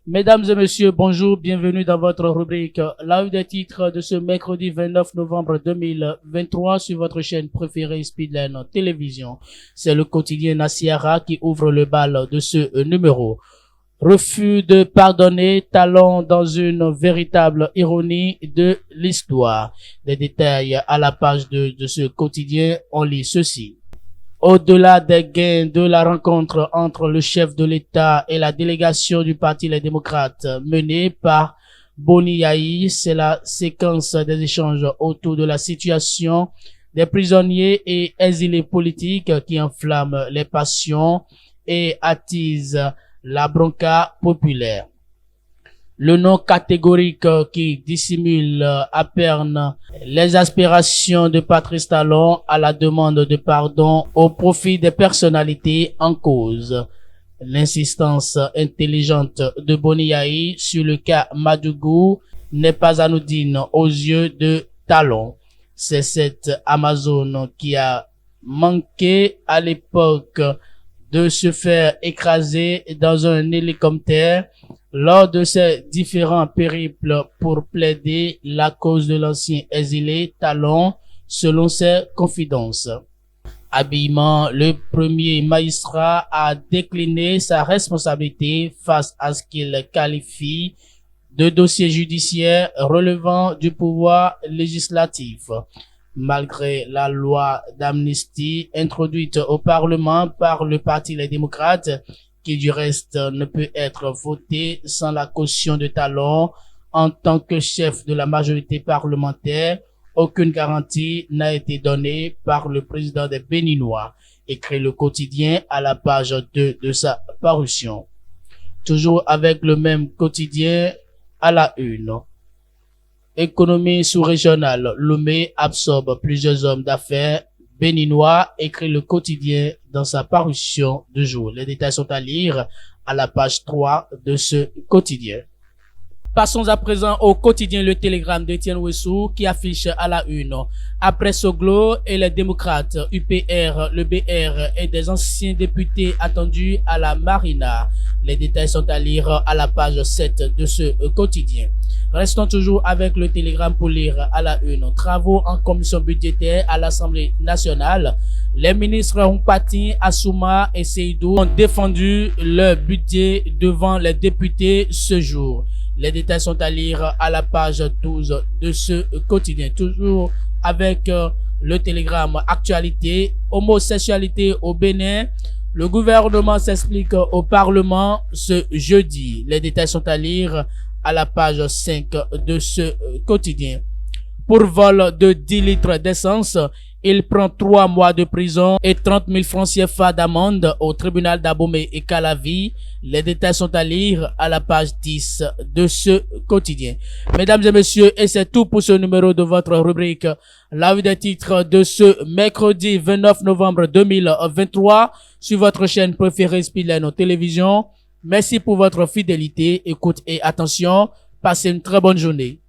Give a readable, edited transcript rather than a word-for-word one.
Mesdames et messieurs, bonjour, bienvenue dans votre rubrique La vue des titres de ce mercredi 29 novembre 2023 sur votre chaîne préférée Speedline Télévision. C'est le quotidien Nassiara qui ouvre le bal de ce numéro. Refus de pardonner, talon dans une véritable ironie de l'histoire. Des détails à la page 2 de ce quotidien, on lit ceci. Au-delà des gains de la rencontre entre le chef de l'État et la délégation du Parti Les Démocrates menée par Boni Yayi, c'est la séquence des échanges autour de la situation des prisonniers et exilés politiques qui enflamme les passions et attise la bronca populaire. Le nom catégorique qui dissimule à peine les aspirations de Patrice Talon à la demande de pardon au profit des personnalités en cause. L'insistance intelligente de Boni Yayi sur le cas Madougou n'est pas anodine aux yeux de Talon. C'est cette Amazone qui a manqué à l'époque de se faire écraser dans un hélicoptère lors de ses différents périples pour plaider la cause de l'ancien exilé Talon, selon ses confidences. Habillement, le premier magistrat a décliné sa responsabilité face à ce qu'il qualifie de dossier judiciaire relevant du pouvoir législatif. Malgré la loi d'amnistie introduite au Parlement par le Parti Les Démocrates, qui du reste ne peut être votée sans la caution de Talon en tant que chef de la majorité parlementaire, aucune garantie n'a été donnée par le président des Béninois, écrit le quotidien à la page 2 de sa parution. Toujours avec le même quotidien à la une. Économie sous-régionale, Lomé absorbe plusieurs hommes d'affaires béninois, écrit le quotidien dans sa parution de jour. Les détails sont à lire à la page 3 de ce quotidien. Passons à présent au quotidien Le Télégramme d'Étienne Ouessou qui affiche à la une. Après Soglo et les démocrates, UPR, le BR et des anciens députés attendus à la Marina. Les détails sont à lire à la page 7 de ce quotidien. Restons toujours avec Le Télégramme pour lire à la une. Travaux en commission budgétaire à l'Assemblée nationale. Les ministres Humpati, Assouma et Seydou ont défendu leur budget devant les députés ce jour. Les détails sont à lire à la page 12 de ce quotidien. Toujours avec Le Télégramme actualité, homosexualité au Bénin. Le gouvernement s'explique au Parlement ce jeudi. Les détails sont à lire à la page 5 de ce quotidien. Pour vol de 10 litres d'essence, il prend 3 mois de prison et 30 000 francs CFA d'amende au tribunal d'Abomey et Calavi. Les détails sont à lire à la page 10 de ce quotidien. Mesdames et messieurs, et c'est tout pour ce numéro de votre rubrique La vue des titres de ce mercredi 29 novembre 2023 sur votre chaîne préférée Speedline Télévision. Merci pour votre fidélité, écoute et attention. Passez une très bonne journée.